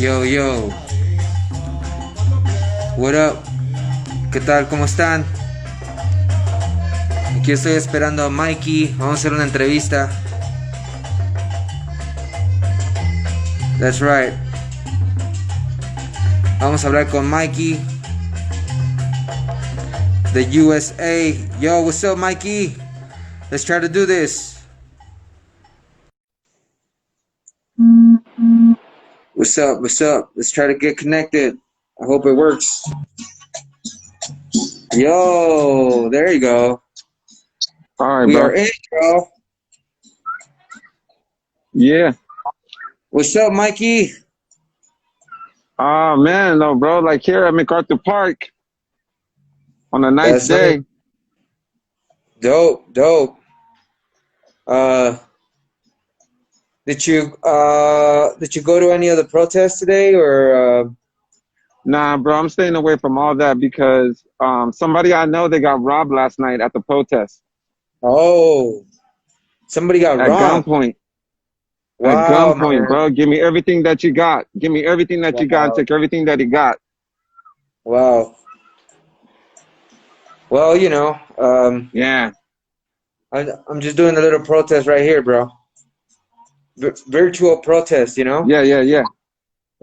Yo, yo, what up? ¿Qué tal? ¿Cómo están? Aquí estoy esperando a Mikey. Vamos a hacer una entrevista. That's right. Vamos a hablar con Mikey, the USA. Yo, what's up, Mikey? Let's try to do this. What's up? What's up? Let's try to get connected. I hope it works. Yo, there you go. All right, We bro. are in, bro. Yeah. What's up, Mikey? Oh, man, no, bro. Like here at MacArthur Park on a nice That's day. nice. Dope, dope. Did you go to any of the protests today, or Nah, bro, I'm staying away from all that because somebody I know, they got robbed last night at the protest oh, somebody got at robbed? gunpoint. At Wow, gunpoint, man. bro. Give me everything that you got. Give me everything that you got and Wow, take everything that he got. wow. Well, Yeah. I'm just doing a little protest right here, bro. Virtual protest, Yeah, yeah, yeah.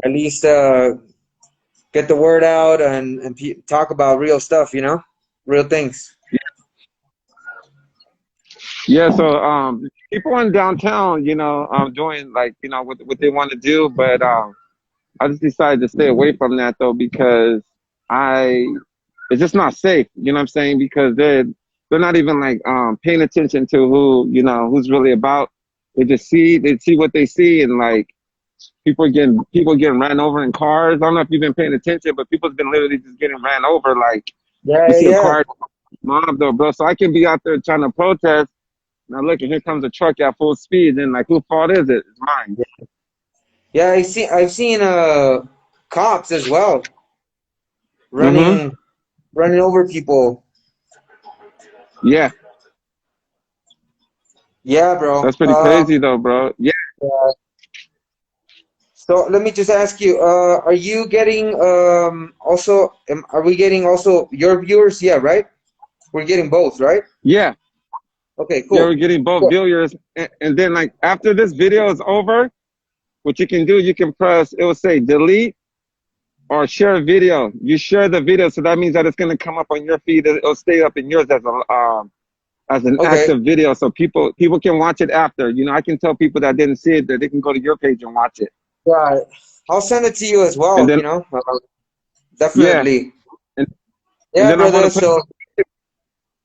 At least get the word out and talk about real stuff, real things. Yeah, so people in downtown, doing like, what they want to do, but I just decided to stay away from that though because I it's just not safe, you know what I'm saying? Because they're not even like paying attention to who's really about. They see what they see and like people getting ran over in cars. I don't know if you've been paying attention, but people's been literally just getting ran over. Like Yeah, you yeah, see a yeah. car mob though, bro. So I can be out there trying to protest. Now look, and here comes a truck at full speed, and like whose fault is it? It's mine. Yeah, I've seen cops as well Mm-hmm. running over people. Yeah, Yeah, bro. that's pretty crazy though, bro. Yeah. Uh, so let me just ask you, are you getting also are we getting also your viewers? Yeah, right? We're getting both, right? Yeah, Okay, yeah, we're cool. getting both Cool. viewers, and then like after this video is over, what you can do, you can press. It will say delete or share video. You share the video, so that means that it's gonna come up on your feed. It'll stay up in yours as an Okay. active video, so people can watch it after. I can tell people that didn't see it that they can go to your page and watch it. Yeah, I'll send it to you as And well, then yeah, definitely. and, and Yeah, then I want brother. to put it So,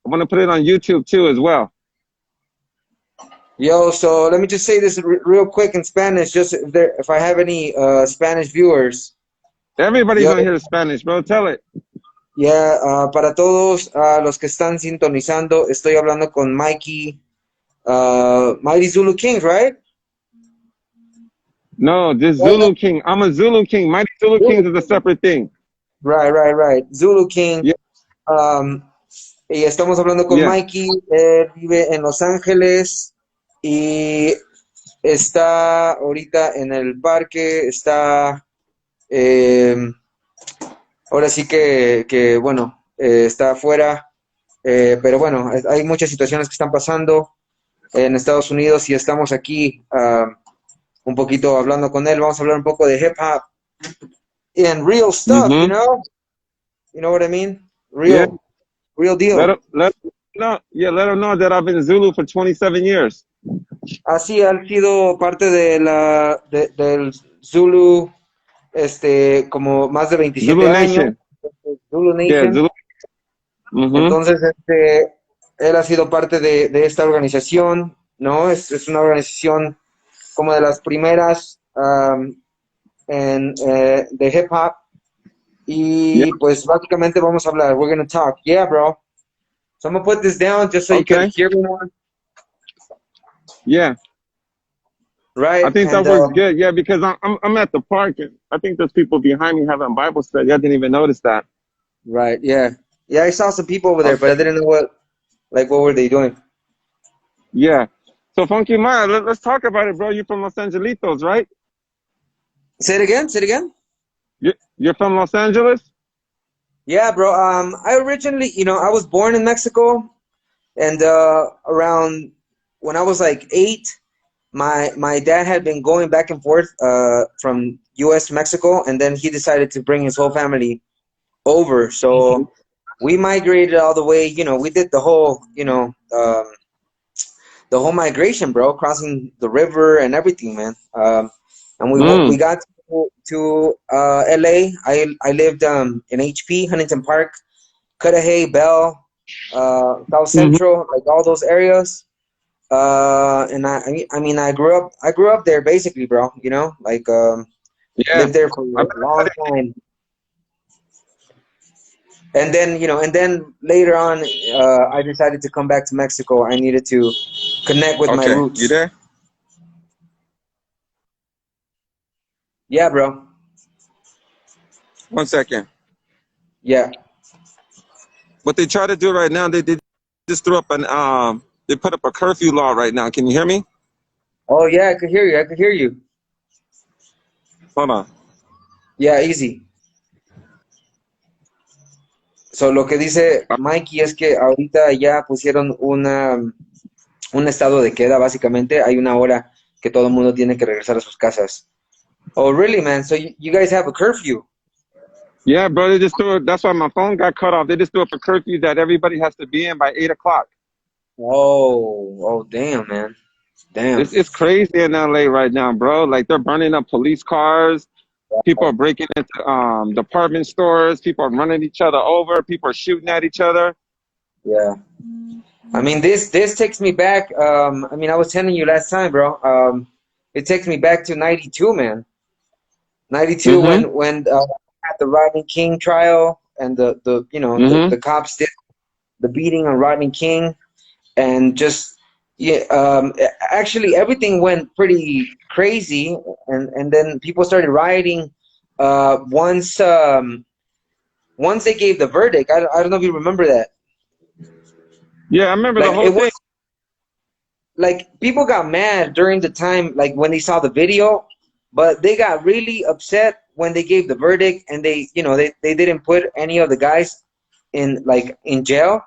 I want to put it on YouTube too as well. so let me just say this real quick in Spanish, just if I have any Spanish viewers. Everybody's Yo, on here Spanish, bro. Tell it. ya, para todos los que están sintonizando, estoy hablando con Mikey, Mighty Zulu Kings, right? No, this Oh, Zulu King. I'm a Zulu King. Mighty Zulu Zulu Kings is a King. separate thing. Right, right, right. Zulu King. Yeah, Um, y estamos hablando con yeah. Mikey, él vive en Los Ángeles y está ahorita en el parque, está, eh, ahora sí que bueno, está afuera, pero bueno, hay muchas situaciones que están pasando en Estados Unidos y estamos aquí un poquito hablando con él. Vamos a hablar un poco de hip hop and real stuff, Mm-hmm. You know what I mean? Yeah. Real Let deal. him let no. Yeah, let him know that I've been Zulu for 27 years. Así han sido parte de del Zulu, como más de Zulu 27 años, Nation. Zulu Yeah, Nation. Zulu. Mm-hmm. Entonces, él ha sido parte de esta organización, ¿no? Es una organización como de las primeras de hip hop. Yeah. Y pues básicamente vamos a hablar. We're gonna talk. Yeah, bro. So I'm gonna put this down just so you can Okay. hear me more. Yeah. I Right? think that And works good. Yeah, because I'm at the park and I think there's people behind me having Bible study. I didn't even notice that. right, yeah. Yeah, I saw some people over there, but Okay. I didn't know what were they doing? Yeah. So Funky Maya, let's talk about it, bro. You're from Los Angelitos, right? Say it again. Say it again. You're from Los Angeles? Yeah, bro. I originally, I was born in Mexico, and around when I was like 8, my dad had been going back and forth from U.S. to Mexico, and then he decided to bring his whole family over. Hmm. So we migrated all the way. We did the whole migration, bro, crossing the river and everything, man. And we Mm. got to LA. I lived in HP, Huntington Park, Cudahy, Bell, South Hmm. Central, like all those areas. And I mean, I grew up there basically, bro. Like Yeah. lived there for I've a been long time. And then later on, I decided to come back to Mexico. I needed to connect with my okay. You roots. there? Yeah, bro. 1 second. Yeah. What they try to do right now, they just threw up they put up a curfew law right now. Can you hear me? Oh, yeah, I could hear you. I could hear you. Hold on. Yeah, easy. So, lo que dice Mikey es que ahorita ya pusieron un estado de queda, básicamente. Hay una hora que todo el mundo tiene que regresar a sus casas. Oh, really, man? So, you guys have a curfew? Yeah, bro, they just threw it. That's why my phone got cut off. They just threw up a curfew that everybody has to be in by 8 o'clock. Oh, damn, man. Damn. It's crazy in LA right now, bro. Like they're burning up police cars. People are breaking into department stores. People are running each other over. People are shooting at each other. Yeah. I mean, this takes me back. I was telling you last time, bro. It takes me back to '92, man. '92 Mm-hmm. when had the Rodney King trial and the Mm-hmm. cops did the beating on Rodney King and just yeah. Actually, everything went pretty crazy, and then people started rioting. Once they gave the verdict, I don't know if you remember that. Yeah, I remember the Like whole it thing. was like people got mad during the time like when they saw the video, but they got really upset when they gave the verdict and they didn't put any of the guys in jail.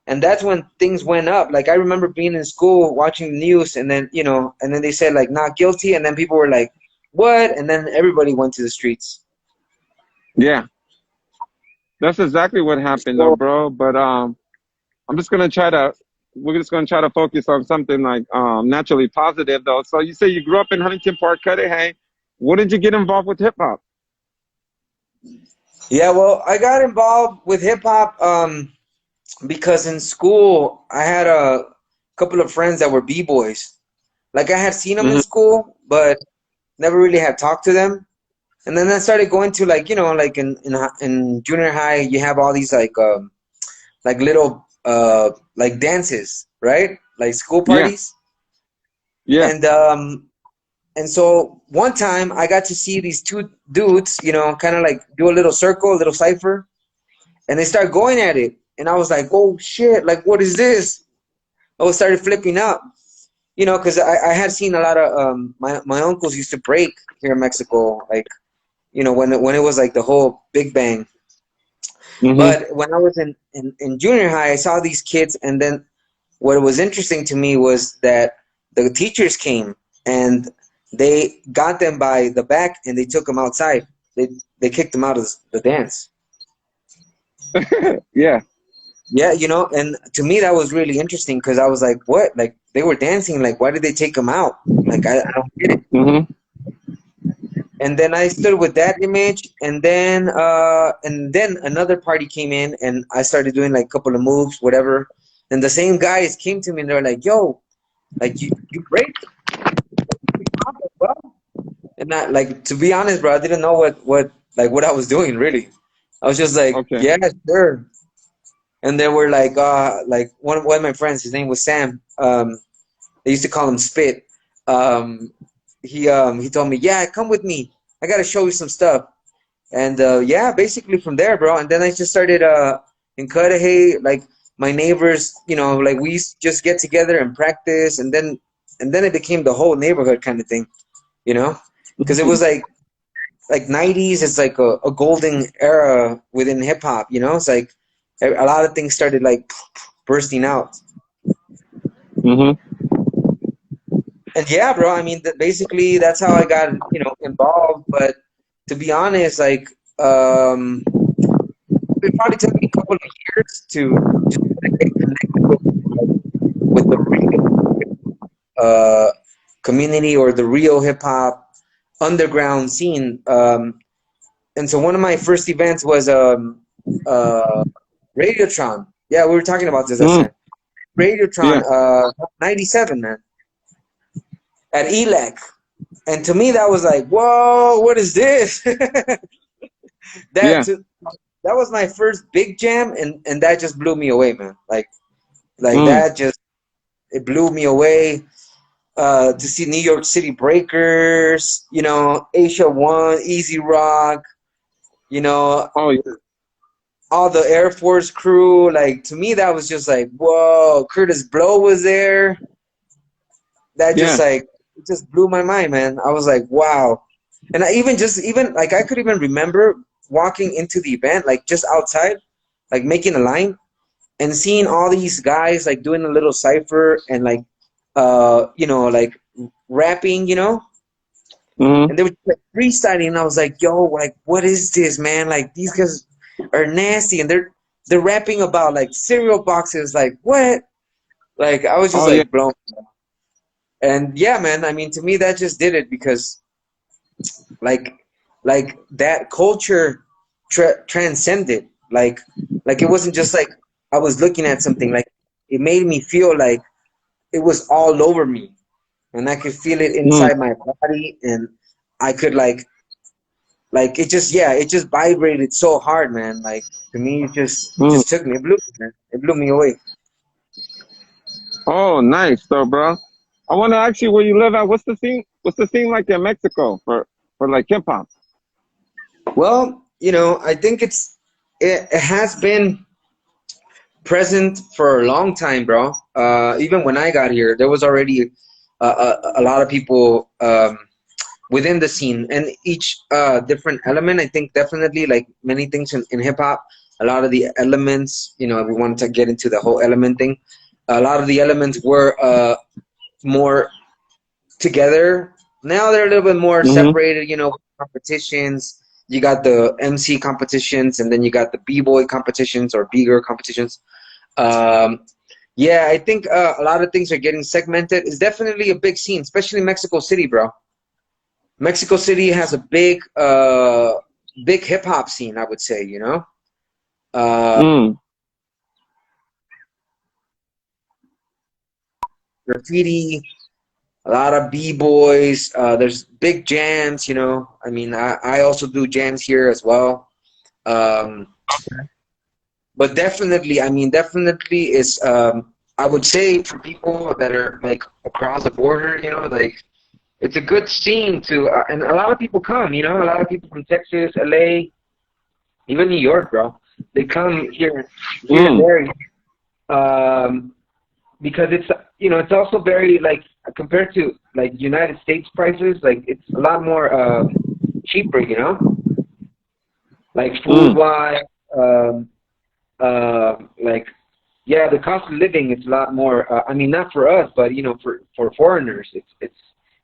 And that's when things went up. Like I remember being in school watching the news, and then they said like not guilty, and then people were like, "What?" And then everybody went to the streets. Yeah, that's exactly what happened though, So bro. But I'm just gonna try to we're just gonna try to focus on something like naturally positive though. So you say you grew up in Huntington Park, Cudahy. What did you get involved with hip hop? yeah, well, I got involved with hip hop because in school I had a couple of friends that were b-boys. Like I had seen them in Hmm. school, but never really had talked to them. And then I started going to like in junior high, you have all these like little like dances, right? Like school Yeah, parties. yeah. And so one time I got to see these two dudes, kind of like do a little circle, a little cipher, and they start going at it. And I was like, "Oh shit! Like, what is this?" I was started flipping out, because I had seen a lot of my uncles used to break here in Mexico, like when it was like the whole Big Bang. Hmm. But when I was in junior high, I saw these kids, and then what was interesting to me was that the teachers came and they got them by the back and they took them outside. They kicked them out of the dance. Yeah. Yeah, and to me that was really interesting because I was like, what? Like they were dancing. Like why did they take them out? Like I don't get it. Hmm. And then I stood with that image, and then another party came in, and I started doing like a couple of moves, whatever. And the same guys came to me, and they're like, "Yo, like you break, bro." And I like to be honest, bro, I didn't know what I was doing really. I was just like, Okay. "Yeah, sure." And they were like one of my friends, his name was Sam. They used to call him Spit. Um, he told me, "Yeah, come with me. I gotta show you some stuff." And yeah, basically from there, bro. And then I just started in Cudahy, like my neighbors, like we used to just get together and practice, and then it became the whole neighborhood kind of thing, you know. because it was like 90s is like a golden era within hip hop, you know? It's like a lot of things started like bursting out. Mhm. And yeah, bro, I mean, basically that's how I got, involved. But to be honest, like, it probably took me a couple of years to just kind of get connected with the real community or the real hip hop underground scene. And so one of my first events was uh, Radiotron. Yeah, we were talking about this last Mm. time. Radiotron, Yeah. 97, man, at ELEC. And to me, that was like, whoa, what is this? that Yeah. to, that was my first big jam, and that just blew me away, man. Like Mm. that just it blew me away. To see New York City Breakers, Asia One, Easy Rock, you know, Oh yeah. all the Air Force crew. Like to me, that was just like, whoa. Curtis Blow was there. That just Yeah. like it just blew my mind, man. I was like, wow. And I even like I could even remember walking into the event, like just outside, like making a line and seeing all these guys like doing a little cipher and like like rapping, Mhm. and they were just, like freestyling, and I was like, yo, like what is this, man? Like these guys are nasty, and they're rapping about like cereal boxes, like what? Like I was just Oh yeah. like blown. And yeah, man, I mean to me that just did it because like that culture transcended, like it wasn't just like I was looking at something, like it made me feel like it was all over me, and I could feel it Mm. inside my body, and I could like it just, yeah, it just vibrated so hard, man. Like to me it Mm. just took me, it blew me, man. It blew me away. Oh, nice, though, bro. I want to ask you where you live at. What's the scene? What's the scene like in Mexico for like hip hop? Well, I think it has been present for a long time, bro. Even when I got here, there was already a lot of people within the scene, and each different element. I think definitely, like many things in hip hop, a lot of the elements, we wanted to get into the whole element thing. A lot of the elements were more together. Now they're a little bit more Mhm. separated, competitions. You got the MC competitions, and then you got the B-boy competitions or B-girl competitions. Um, yeah, I think a lot of things are getting segmented. It's definitely a big scene, especially Mexico City, bro. Mexico City has a big hip hop scene, I would say, Uh, Mm. graffiti, a lot of b-boys. There's big jams, I mean, I also do jams here as well. Um, but definitely, I mean, definitely is, I would say for people that are like across the border, like it's a good scene to, and a lot of people come, a lot of people from Texas, LA, even New York, bro. They come here and Mm. there, because it's also very like compared to like United States prices, like it's a lot more cheaper, like food Mm. wise, like yeah, the cost of living is a lot more. I mean, not for us, but for foreigners,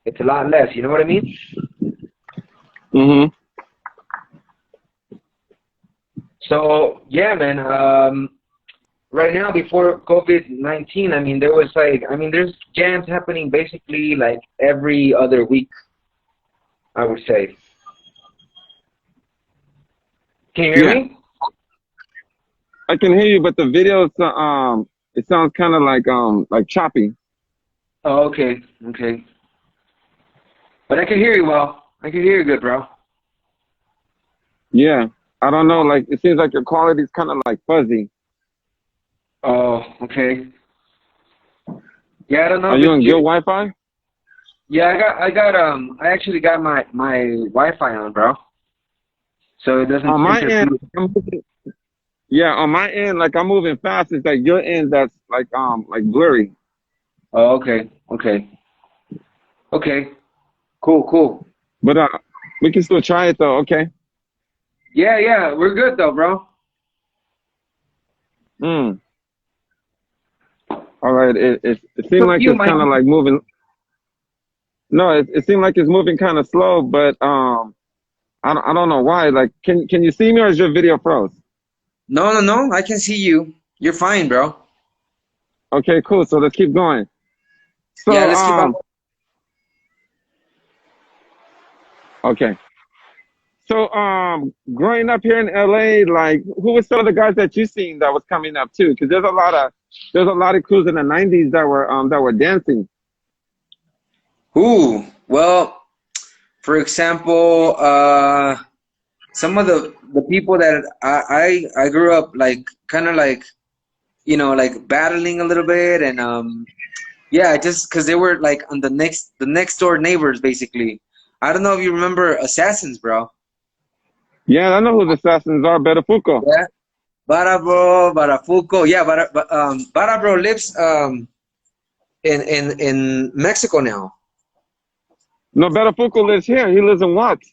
it's a lot less. You know what I mean? Mhm. So yeah, man. Right now, before COVID-19, I mean, there's jams happening basically like every other week, I would say. Can you hear Yeah, me? I can hear you, but the video it sounds kind of like choppy. Oh, okay, okay. But I can hear you well. I can hear you good, bro. Yeah, I don't know. Like it seems like your quality is kind of like fuzzy. Oh, okay. Yeah, I don't know Are if you it's on good you. Wi-Fi? Yeah, I actually got my Wi-Fi on, bro. So it doesn't On my end, interfere. yeah, on my end, like I'm moving fast. It's like your end that's like blurry. Oh, okay, okay, okay. Cool, cool. But we can still try it though. Okay. Yeah, yeah, we're good though, bro. Mm. All right. It It's seemed up to like you, it's kind Mikey. of like moving. No, it seemed like it's moving kind of slow, but I don't know why. Like, can you see me or is your video froze? No, no, no. I can see you. You're fine, bro. Okay, cool. So let's keep going. Yeah, So let's keep on. okay. So growing up here in LA, like who were some of the guys that you seen that was coming up too? Because there's a lot of crews in the '90s that were dancing. Ooh, well, for example, some of the people that I grew up like kind of like like battling a little bit and yeah, just because they were like on the next door neighbors basically. I don't know if you remember Assassins, bro. Yeah, I know who the assassins are. Better Yeah, Bara bro, Barafuco. Yeah, Bara bro lives in Mexico now. No, Better lives here. He lives in Watts.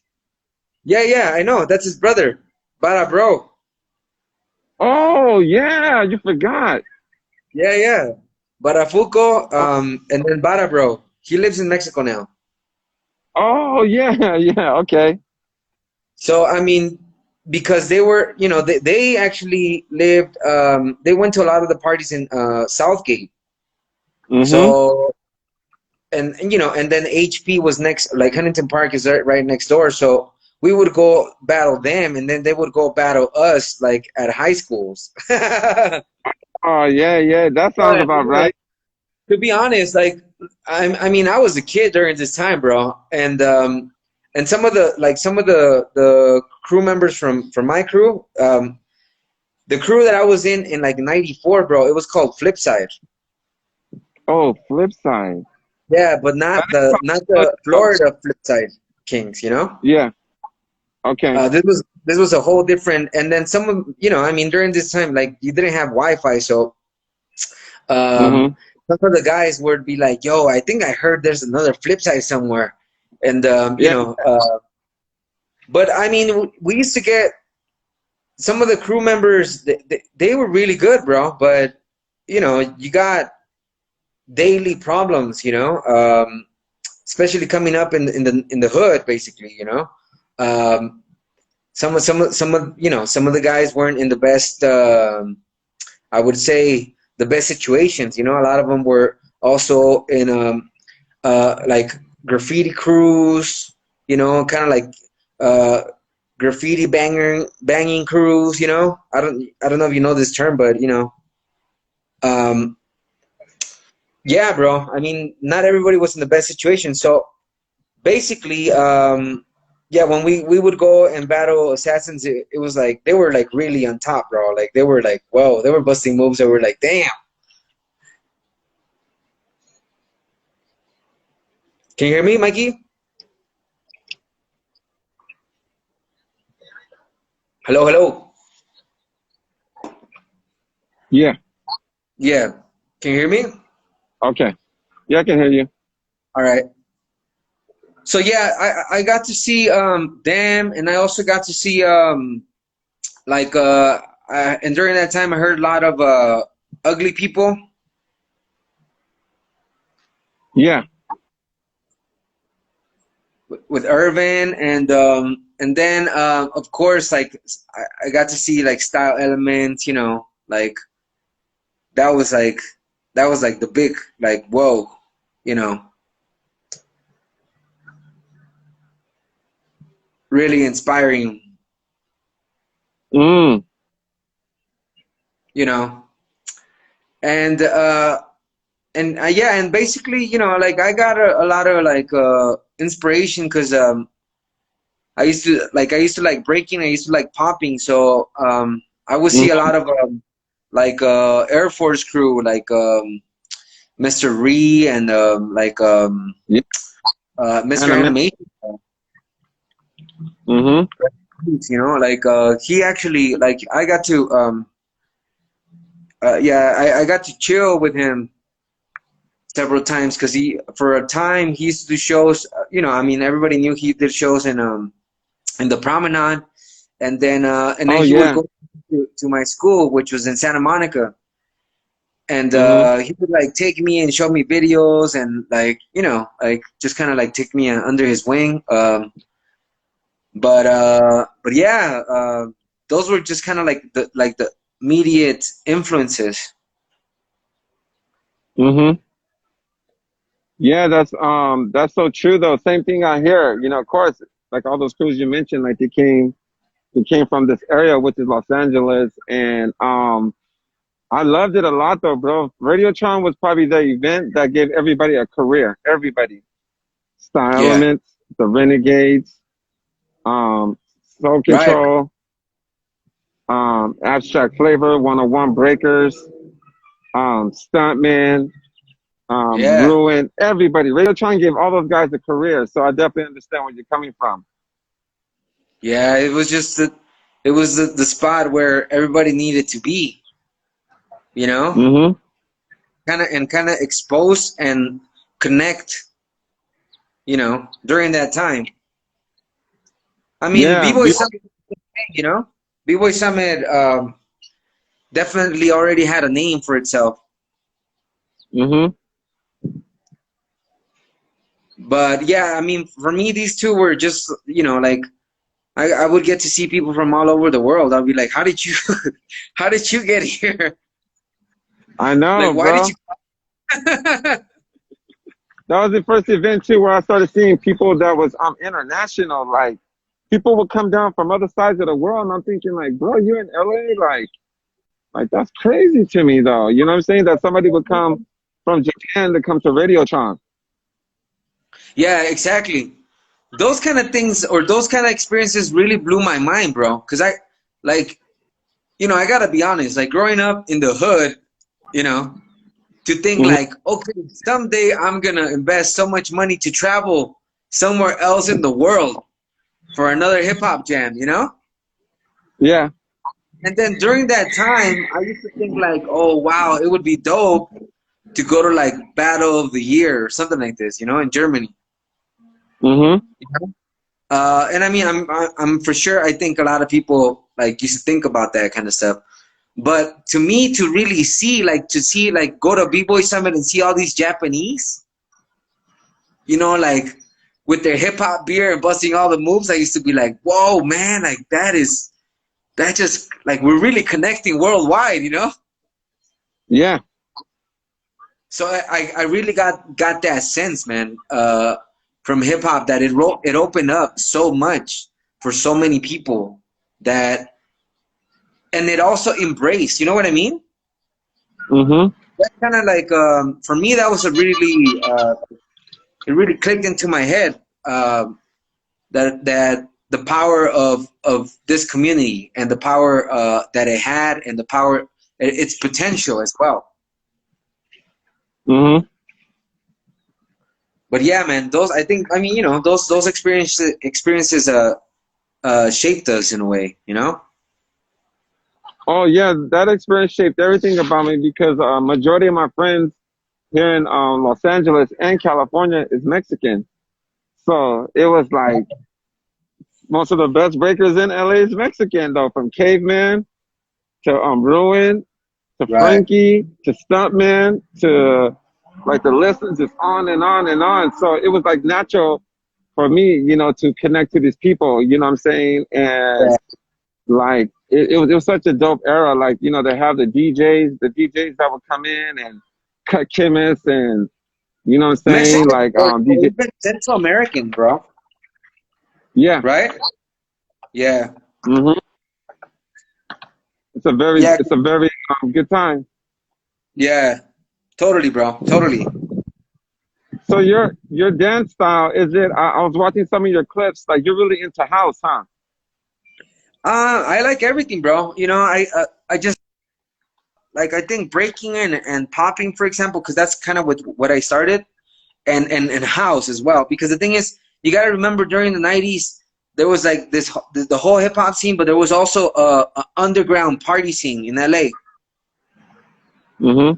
Yeah, yeah, I know. That's his brother, Bara bro. Oh yeah, you forgot. Yeah, yeah. Barafuco, Oh, and then Bara bro. He lives in Mexico now. oh yeah, yeah. Okay. So I mean, because they were, they actually lived. They went to a lot of the parties in Southgate. Mm-hmm. So and then HP was next, like Huntington Park is right next door. So we would go battle them, and then they would go battle us, like at high schools. Oh yeah, yeah. That sounds But about right. to be honest, like I mean, I was a kid during this time, bro, and some of the crew members from my crew, the crew that I was in like '94, bro, it was called Flipside. Oh, flip side. Yeah, but That not is the not called, the Florida Flipside Kings, you know. yeah. Okay. This was a whole different, and then some of I mean during this time like you didn't have Wi-Fi, so um, Mm-hmm. some of the guys would be like, "Yo, I think I heard there's another flip side somewhere," and Yeah. but I mean we used to get some of the crew members. They were really good, bro, but you got daily problems, especially coming up in the hood, basically, um, some of the guys weren't in the best. I would say the best situations. A lot of them were also in like graffiti crews. Kind of like uh, graffiti banging crews. I don't know if you know this term, but um, yeah, bro. I mean, not everybody was in the best situation. So basically, yeah, when we would go and battle assassins, it was like they were like really on top, bro. Like they were like, whoa, they were busting moves that were like, damn. Can you hear me, Mikey? Hello, hello. Yeah. Yeah. Can you hear me? Okay. Yeah, I can hear you. All right. So yeah, I got to see them, and I also got to see like and during that time I heard a lot of ugly people Yeah. with Irvin, and then of course like I got to see like Style Elements, like that was like that was like the big like whoa, you know, really inspiring, Mm. you know, and yeah, and basically like I got a lot of like inspiration because I used to like breaking, I used to like popping, so I would see a Mm-hmm. lot of like Air Force crew like Mr. Ree and like Yeah. Mr. Anime. Animation, Mm-hmm. like he actually like I got to yeah, I got to chill with him several times because for a time he used to do shows. I mean, everybody knew he did shows in the Promenade, and then Oh he would yeah. go to my school, which was in Santa Monica, and Mhm. he would like take me and show me videos and like like just kind of like take me under his wing. But yeah, those were just kind of like the immediate influences. Mhm. Yeah, that's so true though. Same thing I hear. You know, of course, like all those crews you mentioned, like they came from this area, which is Los Angeles, and I loved it a lot though, bro. Radiotron was probably the event that gave everybody a career. Everybody. Style Yeah, Elements, the Renegades, um, Soul right. Control, Abstract Flavor, 101 Breakers, Stuntman, Yeah, Ruin, everybody. Radiotron gave all those guys a career, so I definitely understand where you're coming from. yeah. It was the spot where everybody needed to be. You know, Hmm. kind of expose and connect. During that time. I mean, Yeah. B-Boy Summit, B-Boy Summit definitely already had a name for itself. Hmm. But yeah, I mean, for me, these two were just, like I would get to see people from all over the world. I'd be like, how did you, how did you get here? I Like, know, why did bro. you? That was the first event too where I started seeing people that was international. Like people would come down from other sides of the world, and I'm thinking like, bro, you in LA? Like that's crazy to me though. You know what I'm saying? That somebody would come from Japan to come to Radiotron. Yeah, exactly. Those kind of things or those kind of experiences really blew my mind, bro. Because like, I gotta be honest. Like growing up in the hood, you know, to think Hmm. like, okay, someday I'm gonna invest so much money to travel somewhere else in the world for another hip hop jam. Yeah. And then during that time, I used to think like, oh wow, it would be dope to go to like Battle of the Year or something like this, in Germany. Hmm. And I mean, I'm for sure. I think a lot of people like used to think about that kind of stuff. But to me, to really see, like, go to B-Boy Summit and see all these Japanese, like with their hip hop beer and busting all the moves, I used to be like, whoa, man, like that just like we're really connecting worldwide. Yeah. So I really got that sense, man, from hip hop that it opened up so much for so many people that, and it also embraced. You know what I mean? Hmm. That kind of like for me, that was a really it really clicked into my head. That the power of this community and the power that it had and the power its potential as well. Hmm. But yeah, man, those I think I mean those experiences shaped us in a way. Oh yeah, that experience shaped everything about me because majority of my friends here in Los Angeles and California is Mexican. So it was like most of the best breakers in LA is Mexican though, from Caveman to Ruin to Right. Frankie to Stuntman to like the list is just on and on and on. So it was like natural for me, to connect to these people, you know what I'm saying? And Yeah. like it was such a dope era. Like, they have the DJs that would come in and cut chemists and you know what I'm saying? Mexican Like or DJ. even Central American, bro. Yeah. Right? Yeah. Hmm. It's a very Yeah. it's a very good time. Yeah. Totally, bro. Totally. So your dance style is it? I was watching some of your clips. Like you're really into house, huh? I like everything, bro. I just like I think breaking and popping, for example, because that's kind of what I started, and house as well. Because the thing is, you got to remember during the '90s there was like the whole hip hop scene, but there was also a underground party scene in LA. Hmm.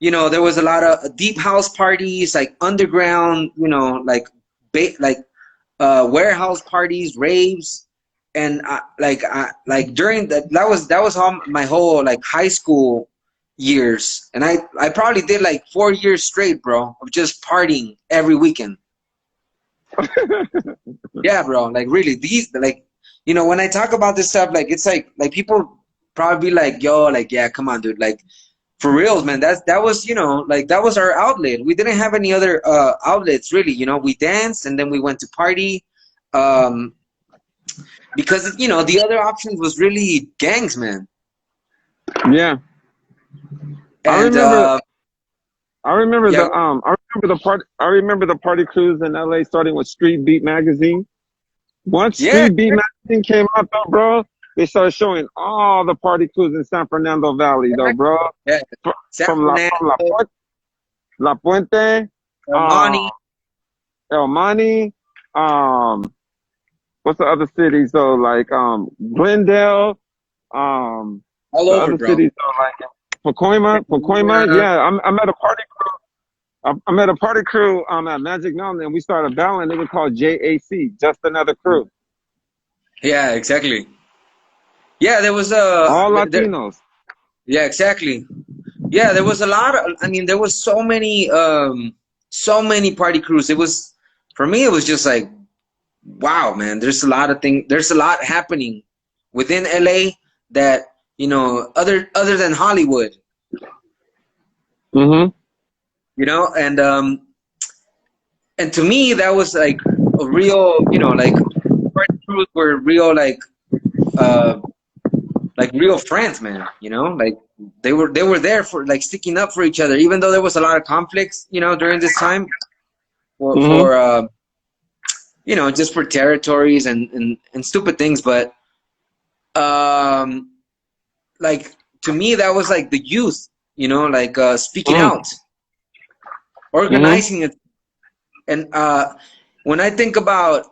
there was a lot of deep house parties, like underground, like warehouse parties, raves, and like during that was all my whole like high school years, and I probably did like 4 years straight, bro, of just partying every weekend. Yeah, bro, like really, these like when I talk about this stuff, like it's like people probably be like, yo, like yeah, come on, dude, like for reals, man. That was like that was our outlet. We didn't have any other outlets really. We danced and then we went to party. Um, because the other options was really gangs, man. Yeah, I And remember. I remember yeah, I remember the party cruise in LA starting with Street Beat magazine. Once yeah, Street Beat magazine came out though, bro, they started showing all the party crews in San Fernando Valley though, bro. yeah. Fr- San from Fernando, La Puente, uh, Armani, El Mani, um, what's the other cities though? Like Glendale, all the over, other bro. cities though, like Pacoima. Yeah, Yeah, I'm at a party crew. I'm at a party crew at Magic Mountain, and we started battling. They were called JAC, Just Another Crew. yeah, exactly. Yeah, there was All there, Latinos. yeah, exactly. Yeah, there was a lot of. I mean, there was so many party crews. It was for me. It was just like, wow, man. There's a lot of things. There's a lot happening within LA that other than Hollywood. Mm-hmm. And to me that was like a real, like party crews were real, uh like real friends, man. Like they were there for like sticking up for each other, even though there was a lot of conflicts, during this time for Mm-hmm. just for territories and stupid things. But um like to me that was like the youth, like speaking Mm-hmm. out, Mm-hmm. organizing it. And when I think about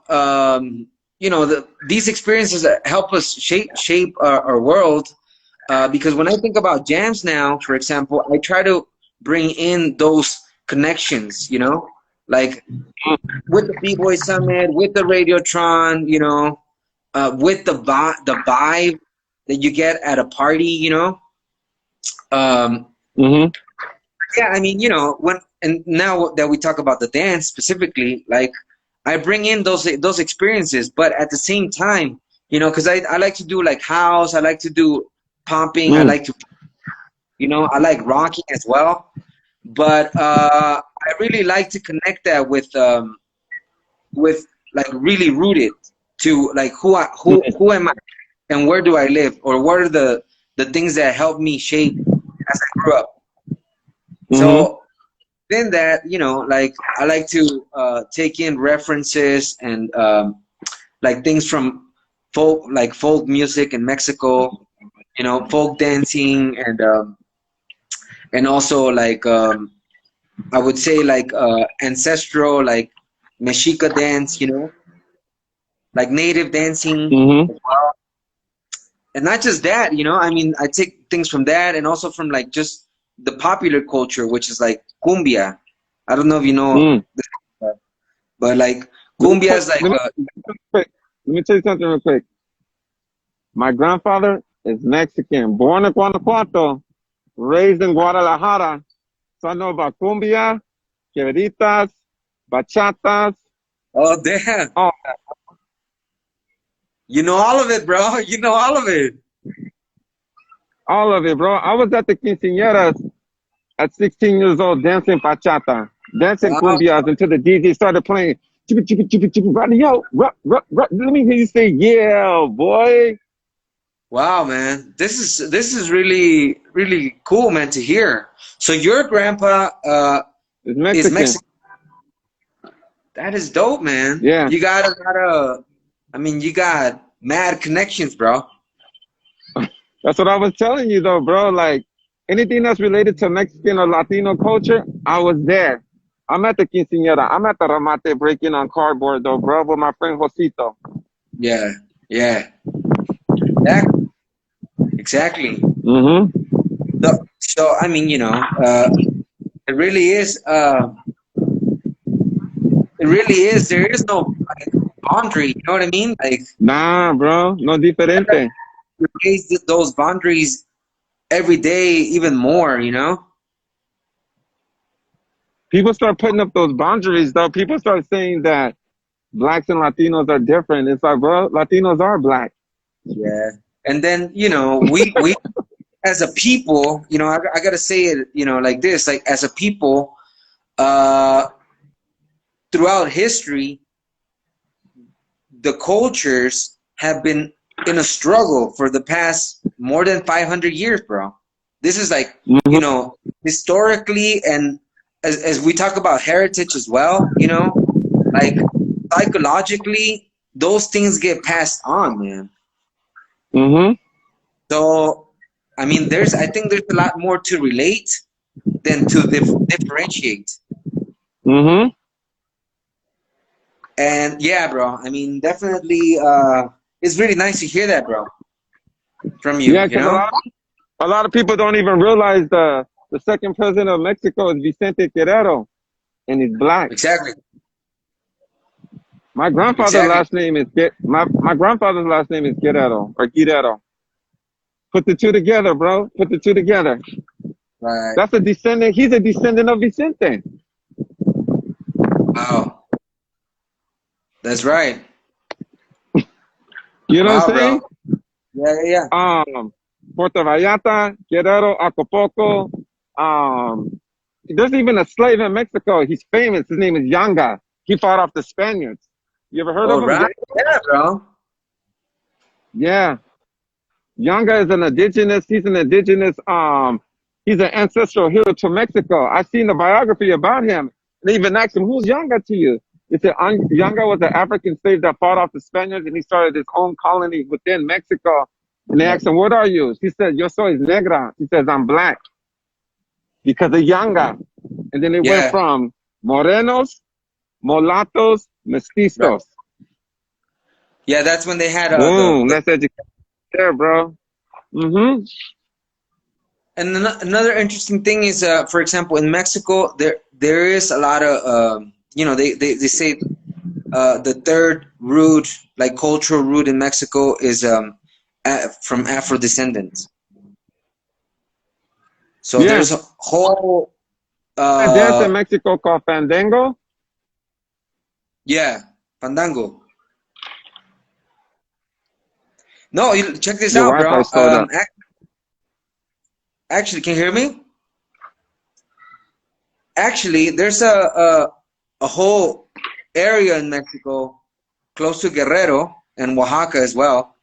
these experiences that help us shape our world, because when I think about jams now, for example, I try to bring in those connections, like with the B-Boy Summit, with the Radiotron, with the vibe that you get at a party, Um, Mm-hmm. yeah, I mean, when and now that we talk about the dance specifically, like I bring in those experiences, but at the same time, because I like to do like house, I like to do pumping, I like rocking as well. But I really like to connect that with like really rooted to like who am I and where do I live, or what are the things that help me shape as I grew up. Mm-hmm. So then that, like I like to take in references and like things from folk music in Mexico, folk dancing, and also like I would say like ancestral, like Mexica dance, like native dancing. Mm-hmm. And not just that, I mean, I take things from that and also from like just the popular culture, which is like cumbia. I don't know if you know, Mm. but like Let me cumbia tell, is like let me quick. Let me tell you something real quick. My grandfather is Mexican, born in Guanajuato, raised in Guadalajara. So I know about cumbia, quebritas, bachatas, oh damn, all, you know all of it, bro. You know all of it. all of it, bro. I was at the quinceañeras at 16 years old dancing bachata, dancing Wow, cumbias until the DJ started playing. Chicka, chicka, chicka, chicka, Rodney, yo, let me hear you say, yeah, boy. wow, man, this is really really cool, man, to hear. So your grandpa It's is Mexican. Mexican. That is dope, man. Yeah, You got a lot of, I mean, you got mad connections, bro. that's what I was telling you, though, bro. Like anything that's related to Mexican or Latino culture, I was there. I'm at the quinceañera. I'm at the ramate breaking on cardboard, though, bro, with my friend Josito. Yeah, yeah, exactly, exactly. Mm-hmm. So I mean, It really is. It really is. There is no like boundary. You know what I mean? Like Nah, bro, no diferente. you raise those boundaries every day, even more. You know? People start putting up those boundaries, though. People start saying that blacks and Latinos are different. It's like, bro, Latinos are black. Yeah. And then we as a people, I gotta say it, like this, like as a people, uh, throughout history, the cultures have been in a struggle for the past more than 500 years, bro. This is like, Hmm. historically, and as we talk about heritage as well, like psychologically, those things get passed on, man. Hmm. So, I mean, I think there's a lot more to relate than to differentiate. Hmm. And yeah, bro, I mean, definitely, it's really nice to hear that, bro, from you, Yeah, because a lot of people don't even realize the second president of Mexico is Vicente Guerrero, and he's black. Exactly. My grandfather's Exactly. last name is my grandfather's last name is Guerrero or Guerrero. Put the two together, bro. Put the two together. Right. That's a descendant. He's a descendant of Vicente. Wow. That's right. You know what Wow, I'm saying? bro. Yeah, yeah, Puerto Vallarta, Guerrero, Acapulco. Um, there's even a slave in Mexico. He's famous. His name is Yanga. He fought off the Spaniards. You ever heard of all him? right. Yeah, bro. Yeah. Yanga is an indigenous. He's an ancestral hero to Mexico. I've seen the biography about him. They even asked him, "Who's Yanga to you?" He said, "Yanga was an African slave that fought off the Spaniards, and he started his own colony within Mexico." And they asked him, "What are you?" He said, "Yo soy negra." He says, "I'm black because of Yanga." And then they went Yeah, from morenos, mulattoes, right. mestizos. Yeah, that's when they had Boom. the That's education there, bro. Mm-hmm. and another interesting thing is, for example, in Mexico, there is a lot of, they say the third root, like cultural root in Mexico, is from Afro descendants. So Yeah. there's a whole, A dance uh, in Mexico called Fandango. yeah, fandango. No, check this Your out, Wi-Fi bro. slowed up. Actually, can you hear me? Actually, there's a whole area in Mexico close to Guerrero and Oaxaca as well.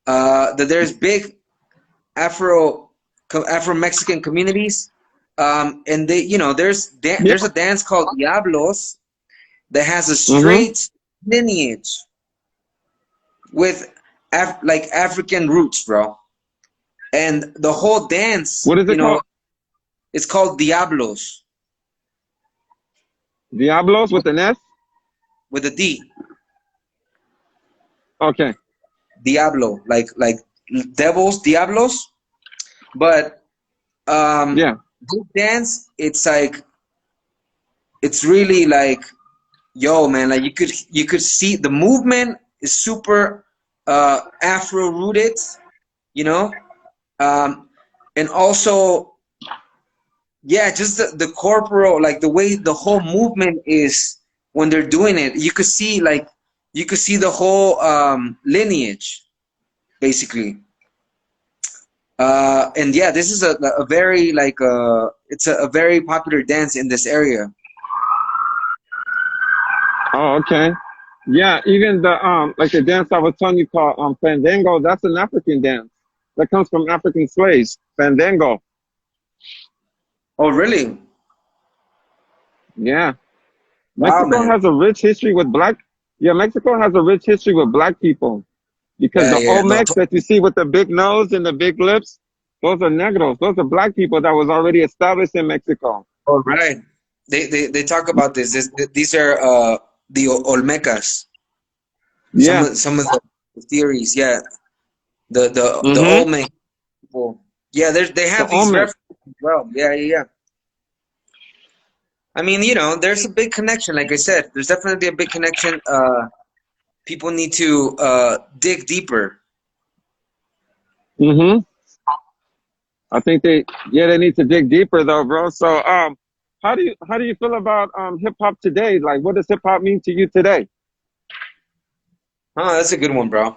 That there's big Afro Mexican communities, and Yeah. there's a dance called Diablos that has a Mm-hmm. straight lineage with like African roots, bro. And the whole dance, What is it called? it's called Diablos Diablos with an S? with a D. Okay. Diablo, like devils, Diablos. But Yeah. this dance, it's really like, yo, man, like you could see the movement is super Afro rooted, you know, um, and also, yeah, just the corporal, like the way the whole movement is when they're doing it, you could see the whole lineage basically. And yeah, this is a very like it's a very popular dance in this area. Oh, okay. Yeah, even the like the dance I was telling you called Fandango, that's an African dance. That comes from African slaves. Fandango. Oh, really? Yeah. Wow, Mexico man. has a rich history with black Yeah, Mexico has a rich history with black people. Because Yeah, the yeah. No, Olmecs that you see with the big nose and the big lips, those are negros. Those are black people that was already established in Mexico. all right. They talk about these are the Olmecas. Yeah. Some of the theories, yeah. The Mm-hmm. Olmec people. Yeah, they The have these Olmecs. references as well. Yeah, yeah, yeah. I mean, there's a big connection. Like I said, there's definitely a big connection. People need to dig deeper. Mm-hmm. I think they need to dig deeper though, bro. So, how do you feel about hip hop today? Like, what does hip hop mean to you today? Oh, that's a good one, bro.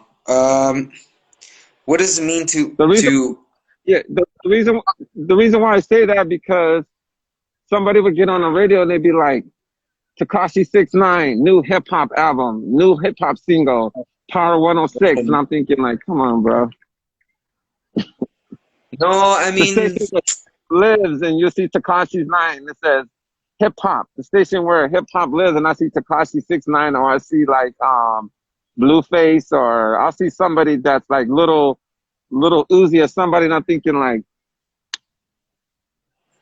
What does it mean to The reason, to? yeah, the reason why I say that because somebody would get on the radio and they'd be like, Takashi 69, new hip hop album, new hip hop single, Power 106, and I'm thinking like, come on, bro. No, I The mean, station that lives, and you see Takashi's nine. It says hip hop. The station where hip hop lives, and I see Takashi 69, or I see like Blueface, or I'll see somebody that's like little Uzi or somebody, and I'm thinking like,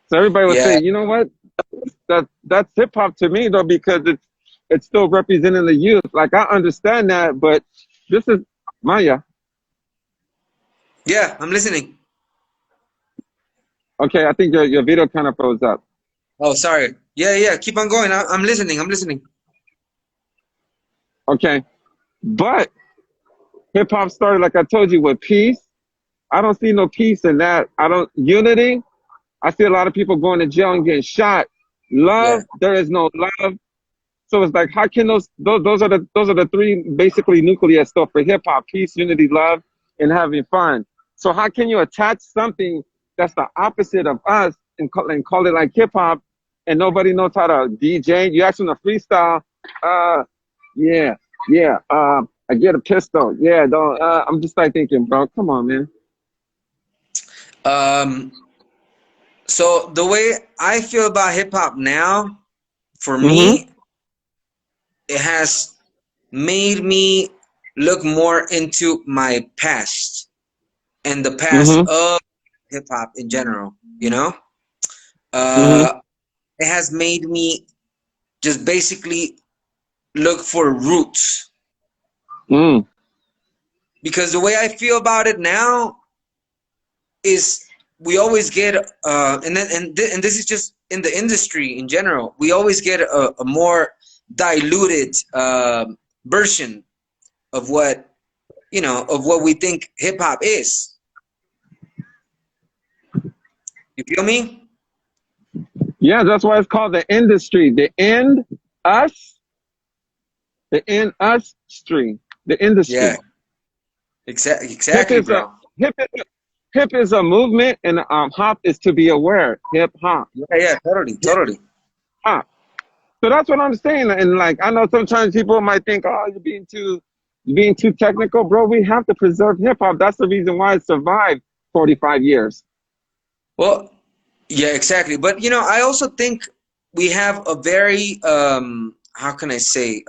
so everybody would say, yeah, you know what? That's hip hop to me though, because it's still representing the youth. Like I understand that, but this is Maya. yeah. I'm listening. Okay, I think your video kind of froze up. Oh, sorry. Yeah, yeah. Keep on going. I'm listening. I'm listening. Okay, but hip hop started, like I told you, with peace. I don't see no peace in that. I don't unity. I see a lot of people going to jail and getting shot. Yeah. Love, there is no love. So it's like, how can those are the three basically nuclear stuff for hip hop: peace, unity, love, and having fun. So how can you attach something that's the opposite of us and call it like hip hop, and nobody knows how to DJ? You ask them to freestyle, uh, yeah, yeah. I get a pistol. Yeah, don't. I'm just like thinking, bro, come on, man. Um. So the way I feel about hip hop now, for Mm-hmm. me, it has made me look more into my past and the past Mm-hmm. of hip hop in general. Mm-hmm. Uh, it has made me just basically look for roots Mm. because the way I feel about it now is we always get and this is just in the industry in general. We always get a more diluted version of what we think hip hop is. You feel me? Yeah, that's why it's called the industry. Us, the end us stream, the Yeah, industry. Hip exactly, is a bro. hip is a, hip is a movement, and hop is to be aware. Hip hop, Yeah, yeah, totally, hip totally. hop. So that's what I'm saying. And like, I know sometimes people might think, oh, you're being too technical, bro. We have to preserve hip hop. That's the reason why it survived 45 years. Well, yeah, exactly. But I also think we have a very how can I say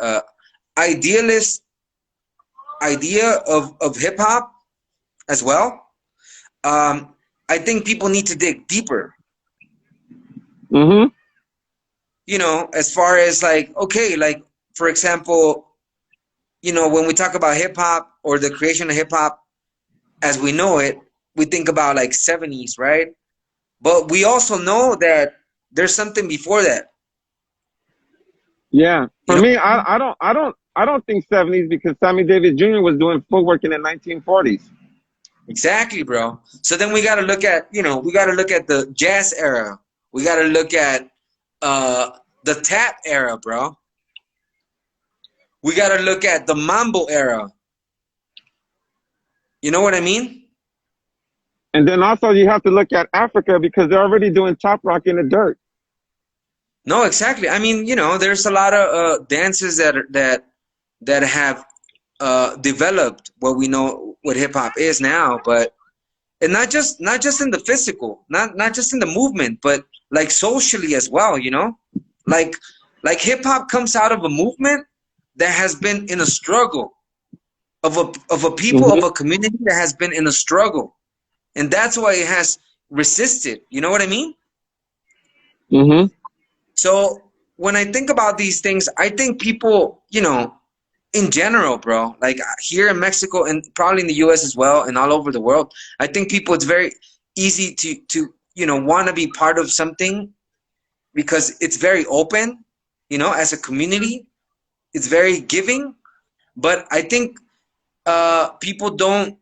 idealist idea of hip hop as well. I think people need to dig deeper. Mm-hmm. As far as like, okay, like for example, when we talk about hip hop or the creation of hip hop as we know it, we think about like 70s, right? But we also know that there's something before that. Yeah. You For know me, I don't think 70s, because Sammy Davis Jr. was doing footwork in the 1940s. exactly, bro. So then we got to look at, the jazz era. We got to look at uh the tap era, bro. We got to look at the mambo era. You know what I mean? And then also you have to look at Africa, because they're already doing top rock in the dirt. No, exactly. I mean, there's a lot of dances that have developed what we know what hip hop is now, but and not just in the physical, not just in the movement, but like socially as well. Like hip hop comes out of a movement that has been in a struggle of a people Mm-hmm. of a community that has been in a struggle, and that's why it has resisted. You know what I mean? Mm-hmm. So when I think about these things, I think people, in general, bro, like here in Mexico and probably in the US as well and all over the world, I think people it's very easy to want to be part of something because it's very open, you know, as a community. It's very giving, but I think people don't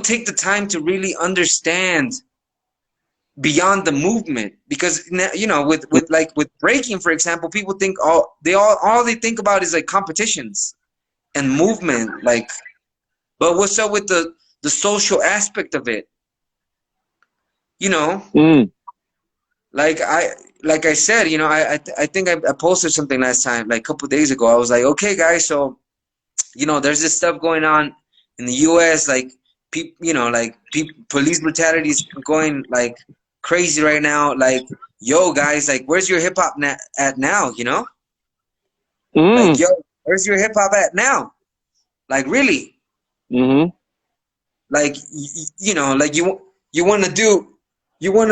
take the time to really understand beyond the movement, because you know, with like with breaking, for example, people think all they think about is like competitions and movement, like, but what's up with the social aspect of it, you know? Mm. Like I said, you know, I think I posted something last time, like a couple of days ago. I was like, okay, guys, so you know, there's this stuff going on in the U.S. Like, you know, like police brutality is going like crazy right now. Like, yo, guys, like, where's your hip hop at now? You know, like, Mm. yo, where's your hip hop at now? Like, really? Mm-hmm. Like, you know, like you want to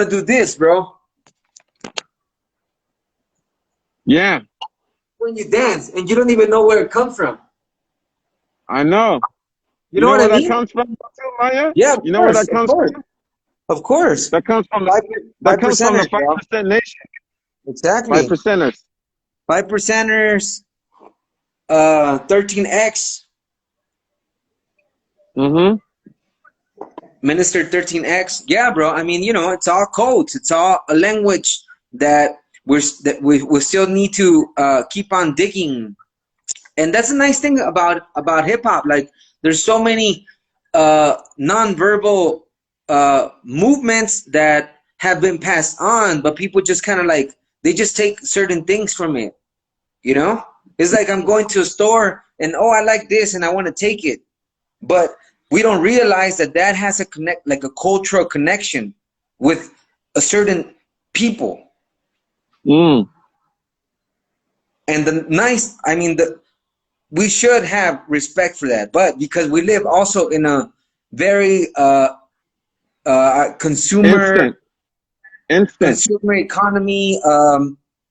do this, bro. Yeah, When you dance and you don't even know where it comes from. I know. You You know know what I where that mean? comes from, too, Maya? Yeah, of You know where course, that of comes course, from? of course. That comes from Five that comes from the percenters, five bro. percent nation, five Exactly. percenters. Five percenters, 13X, Mm-hmm. Minister 13X. Yeah, bro. I mean, you know, it's all codes. It's all a language that we still need to keep on digging. And that's a nice thing about hip hop. Like, there's so many nonverbal movements that have been passed on, but people just kind of like they just take certain things from it. You know, it's like I'm going to a store and, oh, I like this and I want to take it, but we don't realize that that has a connect, like a cultural connection with a certain people. Mm. And the nice, I mean, we should have respect for that, but because we live also in a very Instant, instant, consumer economy,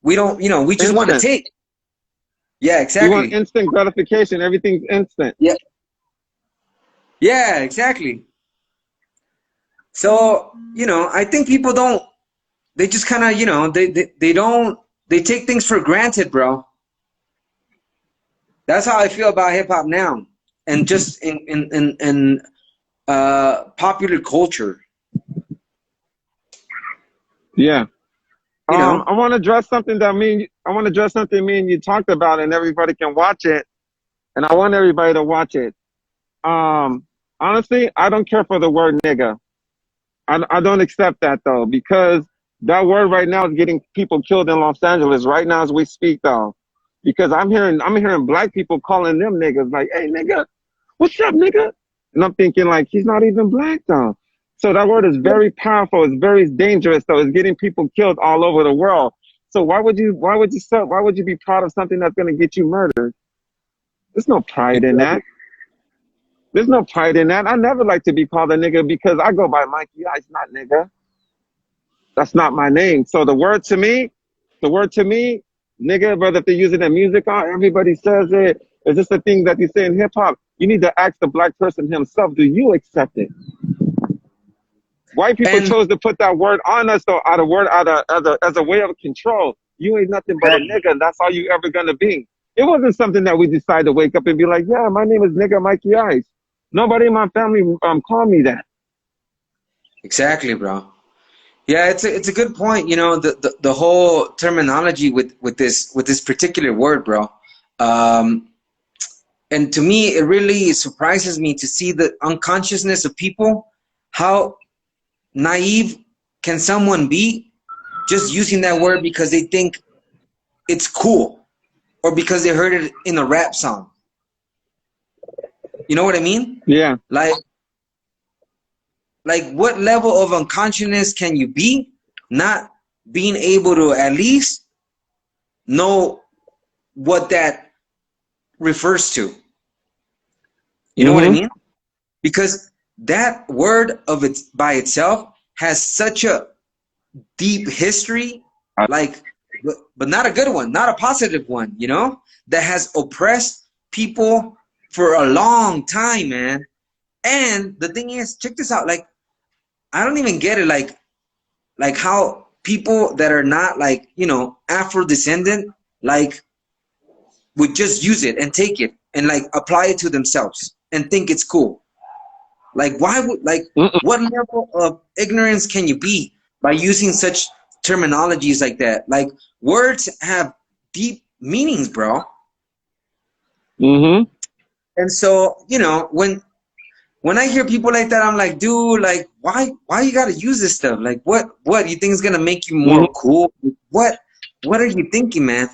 we don't, you know, we just want to instant. take. Yeah, We want exactly. instant gratification. Everything's instant. Yeah, yeah, exactly. So, you know, I think people don't, they just kind of, you know, they don't, they take things for granted, bro. That's how I feel about hip hop now, and just in popular culture, Yeah. you know. I want to address something I want to address something me and you talked about, and everybody can watch it, and I want everybody to watch it. Um, Honestly, I don't care for the word nigga. I don't accept that though, because that word right now is getting people killed in Los Angeles right now as we speak though. Because I'm hearing black people calling them niggas like, hey nigga, what's up nigga? And I'm thinking like he's not even black though. So that word is very powerful, it's very dangerous though. It's getting people killed all over the world. So why would you be proud of something that's gonna get you murdered? There's no pride in that. There's no pride in that. I never like to be called a nigga because I go by Mikey-Ice, not nigga. That's not my name. So the word to me, nigga, whether if they're using it in music or everybody says it, it's just a thing that you say in hip hop. You need to ask the black person himself, do you accept it? White people And chose to put that word on us though, as a way of control. You ain't nothing but a exactly, nigga, and that's all you ever gonna be. It wasn't something that we decided to wake up and be like, yeah, my name is nigga Mikey-Ice. Nobody in my family called me that. exactly, bro. Yeah, it's a good point. You know, the whole terminology with this particular word, bro. Um, and to me, it really surprises me to see the unconsciousness of people. How naive can someone be just using that word because they think it's cool, or because they heard it in a rap song? You know what I mean? Yeah. Like, what level of unconsciousness can you be, not being able to at least know what that refers to? You know what I Mm-hmm. mean? Because that word of it by itself has such a deep history, like, but not a good one, not a positive one, you know, that has oppressed people for a long time, man. And the thing is, check this out, like, I don't even get it, like how people that are not like, you know, Afro descendant, like would just use it and take it and like apply it to themselves and think it's cool. Like why would like Mm-mm. what level of ignorance can you be by using such terminologies like that? Like words have deep meanings, bro. Mm-hmm. And so, you know, when I hear people like that, I'm like, dude, like, why you gotta use this stuff? Like, what you think is gonna make you more Mm-hmm. cool? What are you thinking, man?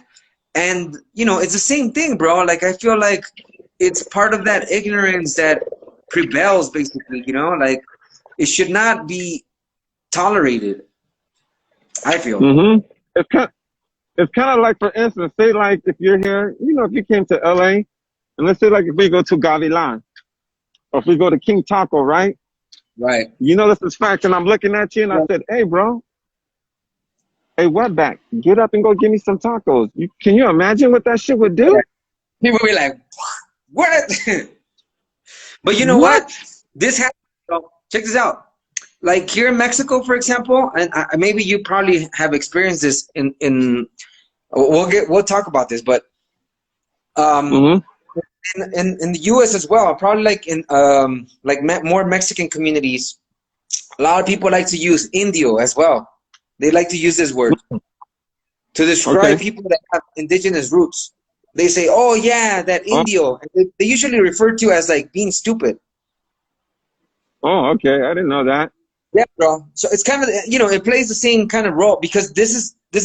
And you know, it's the same thing, bro. Like, I feel like it's part of that ignorance that prevails, basically. You know, like it should not be tolerated. I feel. Mm-hmm. It's kind it's kind of like, for instance, say like if you're here, you know, if you came to LA, and let's say like if we go to Gavilan or if we go to King Taco, right? Right. You know this is fact, and I'm looking at you and I Yeah. said, hey, bro, hey, wetback, get up and go get me some tacos. Can you imagine what that shit would do? People be like, what? But you know What? what? This happens. Bro. Check this out. Like here in Mexico, for example, and maybe you probably have experienced this in we'll talk about this, but um, Mm-hmm. in the U.S. as well, probably like in like more Mexican communities, a lot of people like to use indio as well. They like to use this word to describe Okay. people that have indigenous roots. They say, "Oh yeah, that Oh, indio." They usually refer to as like being stupid. oh, okay. I didn't know that. Yeah, bro. So it's kind of, you know, it plays the same kind of role because this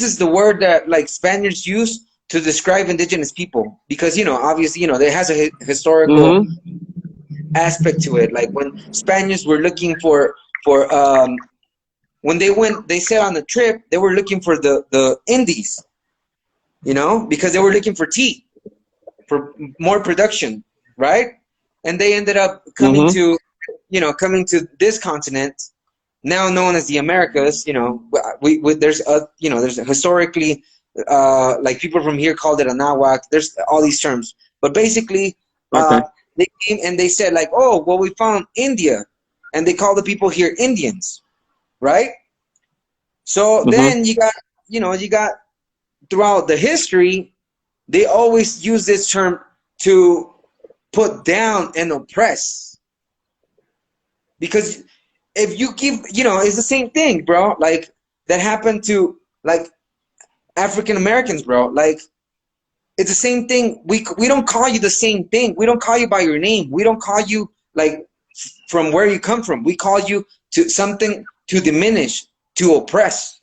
is the word that like Spaniards use to describe indigenous people because you know obviously you know there has a historical Mm-hmm. aspect to it. Like when Spaniards were looking for when they said on the trip they were looking for the Indies, you know, because they were looking for tea for more production, right? And they ended up coming Mm-hmm. to coming to this continent now known as the Americas. You know, we there's there's historically like people from here called it Anahuac. There's all these terms, but basically uh, Okay. they came and they said like, oh, well, we found India, and they call the people here Indians, right? So Mm-hmm. then you got throughout the history they always use this term to put down and oppress because if you give it's the same thing, bro. Like that happened to like African Americans, bro. Like it's the same thing. We don't call you the same thing. We don't call you by your name. We don't call you like from where you come from. We call you to something to diminish, to oppress,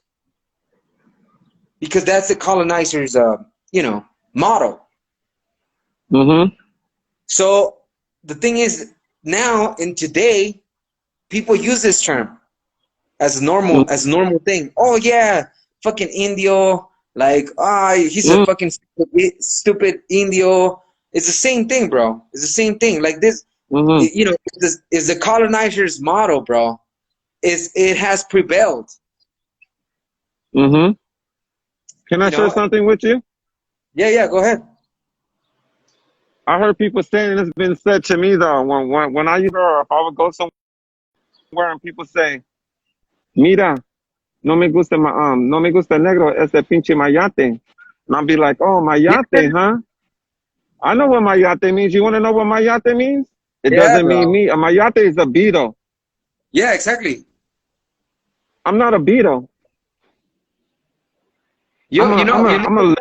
because that's the colonizer's motto. Mm-hmm. So the thing is, now in today, people use this term as a normal thing. Oh yeah, fucking Indio. Like he's a Mm-hmm. fucking stupid Indio. It's the same thing, bro. It's the same thing. Like this, Mm-hmm. is the colonizer's motto, bro. It has prevailed. Mm-hmm. Can I You share know. something with you? Yeah, yeah. Go ahead. I heard people saying, it's been said to me though, when I either, if I would go somewhere and people say, mira, no me gusta negro, ese pinche mayate. And I'll be like, oh, Yeah, mayate, huh? I know what mayate means. You want to know what mayate means? It yeah, doesn't mean bro. me. A mayate is a beetle. Yeah, exactly. I'm not a beetle. You you know you know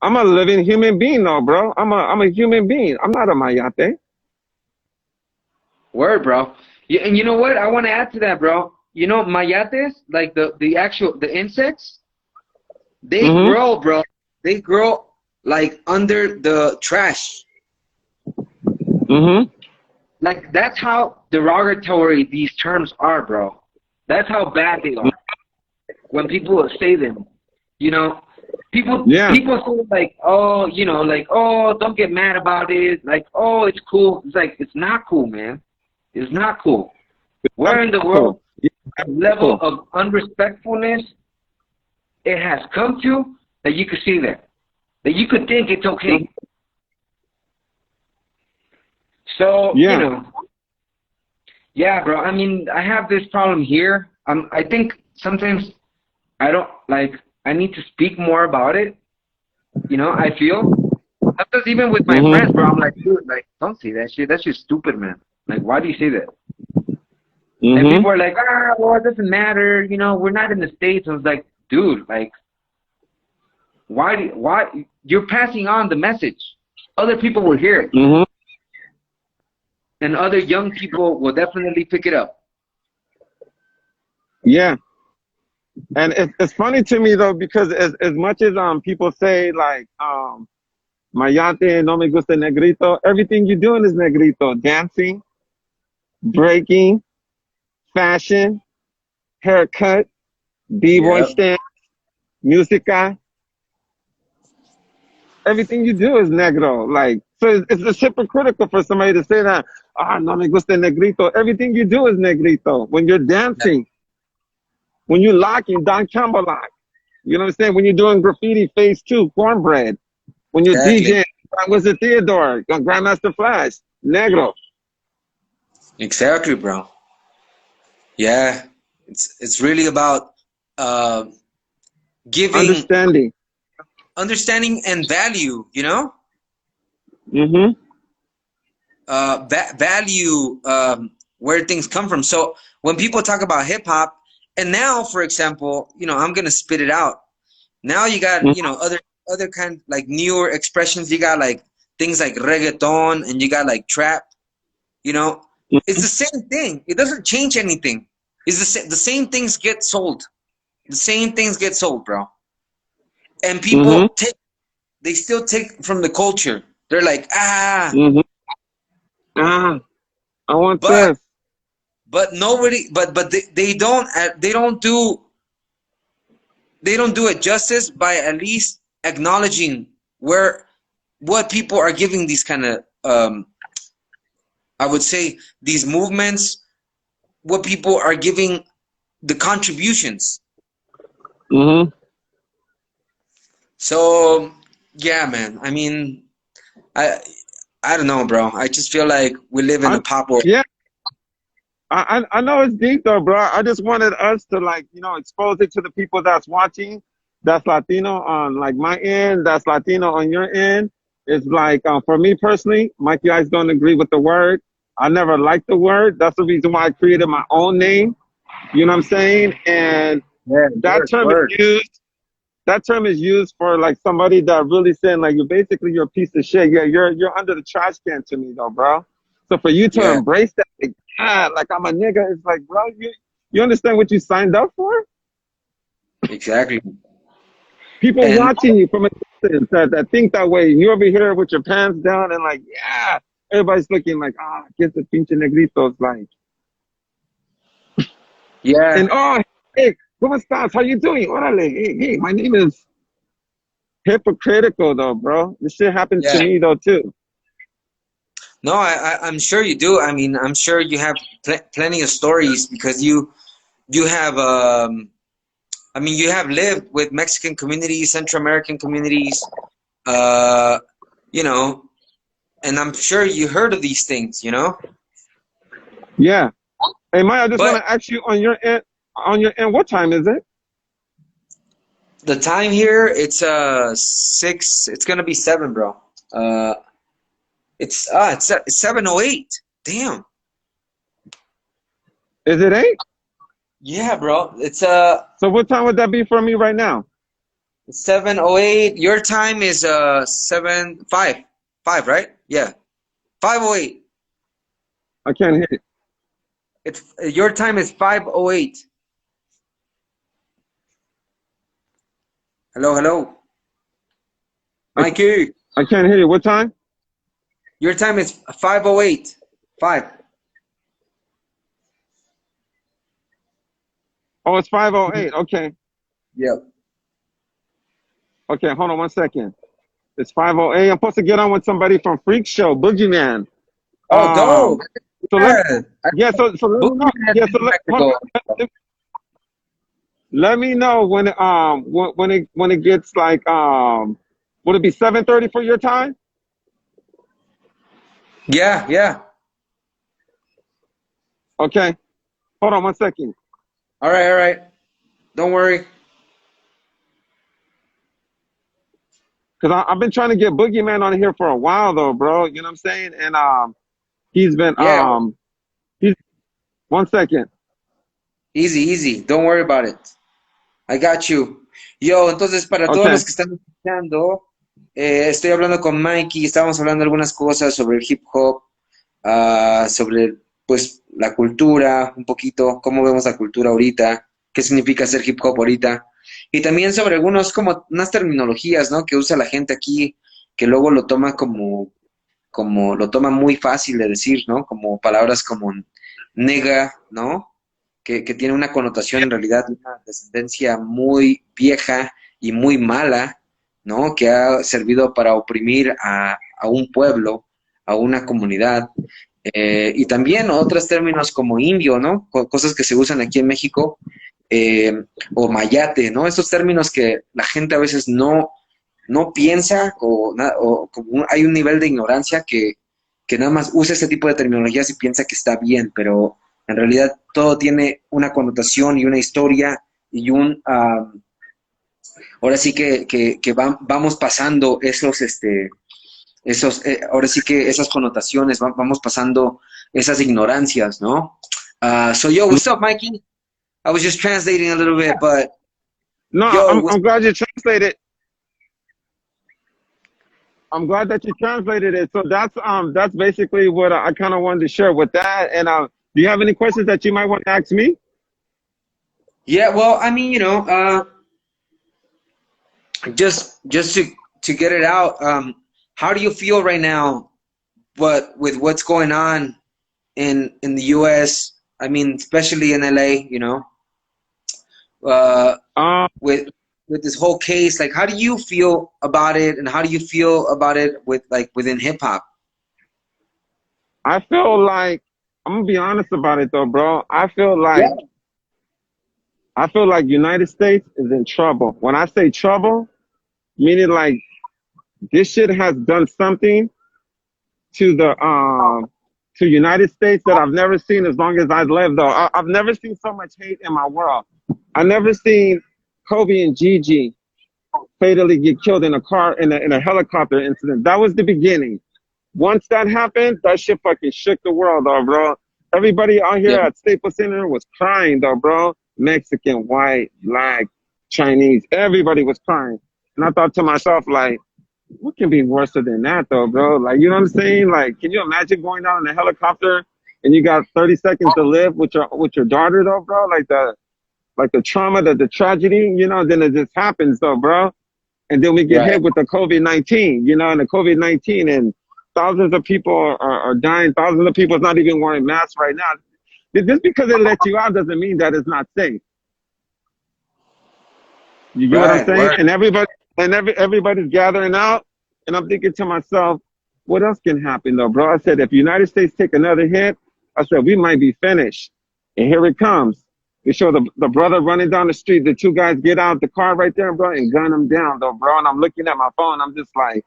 I'm a living human being though, bro. I'm a human being. I'm not a mayate. Word, bro. Yeah, and you know what? I want to add to that, bro. You know, mayates, like the actual the insects, they Mm-hmm. grow, bro. They grow like under the trash. Mm-hmm. Like that's how derogatory these terms are, bro. That's how bad they are. When people say them, you know, Yeah. people say like, oh, like, oh, don't get mad about it. Like, oh, it's cool. It's like it's not cool, man. It's not cool. That's Where in the not world cool. Yeah, the that's not level cool. of unrespectfulness it has come to that you could see that you could think it's Mhm. okay. So, Yeah. yeah, bro. I mean, I have this problem here. I think sometimes I don't like. I need to speak more about it. I feel sometimes even with my friends, bro. Mm-hmm. I'm like, dude, like, don't say that shit. That's just stupid, man. Like, why do you say that? And Mm-hmm. people are like, well, it doesn't matter. We're not in the States. I was like, dude, like, why you're passing on the message? Other people will hear it, Mm-hmm. and other young people will definitely pick it up. Yeah. And it's funny to me though, because as much as people say like Mayate no me gusta negrito, everything you're doing is negrito. Dancing, breaking, fashion, haircut, b-boy Yeah, stand, musica, everything you do is negro. Like, so it's hypocritical for somebody to say that, ah, no me gusta negrito. Everything you do is negrito. When you're dancing, when you're locking, Don Campbell lock. You know what I'm saying? When you're doing graffiti, phase two, cornbread. When you're Exactly. DJing, Wizard Theodore, Grandmaster Flash, negro. Exactly, bro. Yeah. It's really about uh, giving Understanding. understanding and value, Mm-hmm. value where things come from. So when people talk about hip hop, and now, for example, I'm gonna spit it out. Now you got, other kind like newer expressions. You got like things like reggaeton, and you got like trap. You know, it's the same thing. It doesn't change anything. It's the same things get sold. The same things get sold, bro. And Mm-hmm. people they still take from the culture. They're like, Mm-hmm. Ah, I want but this. nobody, but they don't do it justice by at least acknowledging where what people are giving these kind of I would say these movements, what people are giving the contributions. Mm-hmm. So yeah, man. I mean, I I don't know, bro. I just feel like we live in I, a pop world. yeah, I know it's deep though, bro. I just wanted us to like, expose it to the people that's watching, that's Latino on like my end, that's Latino on your end. It's like, for me personally, Mikey-Ice don't agree with the word. I never liked the word. That's the reason why I created my own name. You know what I'm saying? And yeah, that word, term is word. used. That term is used for like somebody that really saying like you're a piece of shit. Yeah, you're under the trash can to me though, bro. So for you to Yeah, embrace that, like, like I'm a nigga, it's like, bro, you understand what you signed up for? exactly. People And watching you from a distance that think that way. You over here with your pants down and like, yeah, everybody's looking like, get the pinche negritos, like, and yeah, hey, ¿cómo estás? How you doing? Órale, hey, my name is hypocritical though, bro. This shit happens to yeah. me though too. No, I'm sure you do. I mean, I'm sure you have plenty of stories because you have I mean, you have lived with Mexican communities, Central American communities, uh, you know, and I'm sure you heard of these things. Yeah. Hey, Maya, I just want But to ask you on your end, what time is it? the time here, it's 6. It's gonna be 7, bro. Uh, it's 7:08. Damn. Is it 8? Yeah, bro. It's So what time would that be for me right now? 7:08. Your time is 7:05, right? Yeah, 5:08. I can't hear it. It's your time is 5:08. Hello, hello, I, ca- Mikey. I can't hear you. What time? Your time is 5:08. 5. Oh, it's 5:08. Okay. Yep. Okay, hold on one second. It's 5:08. I'm supposed to get on with somebody from Freak Show, Boogeyman. Oh, dope. Um, so let Yeah. yeah, so let me know. Boogeyman has Yeah, so been in hold Mexico. on. Let me know when it gets like would it be 7:30 for your time? Yeah, yeah. Okay. Hold on one second. All right, all right. Don't worry. Because I've been trying to get Boogeyman on here for a while though, bro. You know what I'm saying? And he's been Yeah, he's 1 second. easy, easy. Don't worry about it. I got you. Yo, entonces para todos Okay. los que están escuchando, estoy hablando con Mikey, estábamos hablando algunas cosas sobre el hip hop, sobre pues la cultura, un poquito, cómo vemos la cultura ahorita, qué significa ser hip hop ahorita, y también sobre algunos como unas terminologías, ¿no? Que usa la gente aquí, que luego lo toma como lo toma muy fácil de decir, ¿no? Como palabras como nega, ¿no? Que tiene una connotación en realidad, una descendencia muy vieja y muy mala, ¿no? Que ha servido para oprimir a un pueblo, a una comunidad. Y también otros términos como indio, ¿no? Cosas que se usan aquí en México, o mayate, ¿no? Esos términos que la gente a veces no piensa o como hay un nivel de ignorancia que nada más usa este tipo de terminologías y piensa que está bien, pero en realidad todo tiene una connotación y una historia y ahora sí que vamos pasando ahora sí que esas connotaciones, vamos pasando esas ignorancias, ¿no? So yo, what's up, Mikey? I was just translating a little bit, but No, yo, what's I'm glad you translated. I'm glad that you translated it. So that's basically what I kind of wanted to share with that. And do you have any questions that you might want to ask me? yeah, well, I mean, just to get it out, how do you feel right now? But with what's going on in the U.S., I mean, especially in LA, uh, Um, with this whole case, like, how do you feel about it, and how do you feel about it with like within hip hop? I feel like I'm gonna be honest about it though, bro. Yeah. I feel like United States is in trouble. When I say trouble, meaning like this shit has done something to the to United States that I've never seen as long as I've lived though. I've never seen so much hate in my world. I never seen Kobe and Gigi fatally get killed in a car in a helicopter incident. That was the beginning. Once that happened, that shit fucking shook the world, though, bro. Everybody out here Yeah. at Staples Center was crying, though, bro. Mexican, white, black, Chinese, everybody was crying. And I thought to myself, like, what can be worse than that, though, bro? Like, you know what I'm saying? Like, can you imagine going down in a helicopter and you got 30 seconds to live with your daughter, though, bro? Like the trauma, the tragedy, then it just happens, though, bro. And then we get Right. hit with the COVID-19, and the COVID-19 and thousands of people are dying. Thousands of people are not even wearing masks right now. Just because they let you out doesn't mean that it's not safe. You get what I'm Right. saying? Word. And everybody's gathering out. And I'm thinking to myself, what else can happen though, bro? I said, if the United States take another hit, I said, we might be finished. And here it comes. They show the brother running down the street. The two guys get out the car right there, bro, and gun him down, though, bro. And I'm looking at my phone. I'm just like,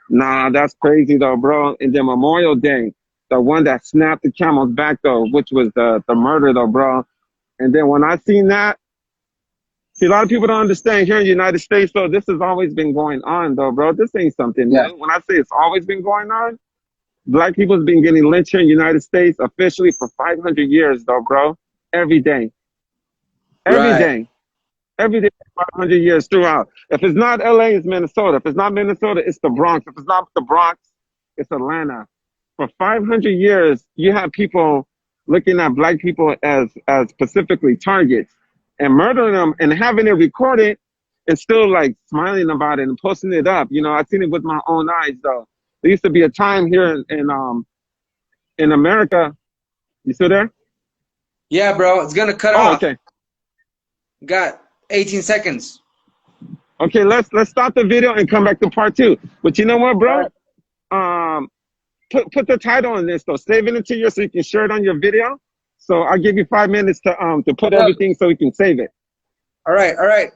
nah, that's crazy, though, bro. And then Memorial Day, the one that snapped the camel's back, though, which was the murder, though, bro. And then when I seen that, see, a lot of people don't understand here in the United States, though, this has always been going on, though, bro. This ain't something Yeah. new. When I say it's always been going on, black people's been getting lynched here in the United States officially for 500 years, though, bro. Every day. Every Right. day. Every day for 500 years throughout. If it's not LA, it's Minnesota. If it's not Minnesota, it's the Bronx. If it's not the Bronx, it's Atlanta. For 500 years, you have people looking at black people as specifically targets and murdering them and having it recorded and still like smiling about it and posting it up. I've seen it with my own eyes though. There used to be a time here in America. You still there? Yeah, bro. It's gonna cut Oh, off. okay. Got 18 seconds. Okay, let's stop the video and come back to part two. But you know what, bro? Um, put the title on this though. Save it into so you can share it on your video. So I'll give you 5 minutes to put everything so we can save it. All right. All right.